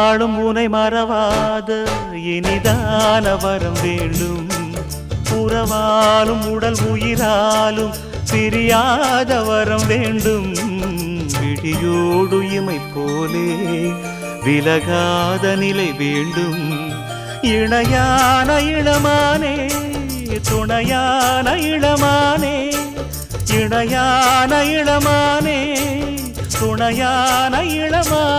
நாளும் உனை மறவாத இனிதான வரம் வேண்டும். உறவாலும் உடல் உயிராலும் பிரியாத வரம் வேண்டும். விழியோடு இமை போலே விலகாத நிலை வேண்டும். இணையான இளமானே துணையான இளமானே, இணையான இளமானே துணையான இளமானே.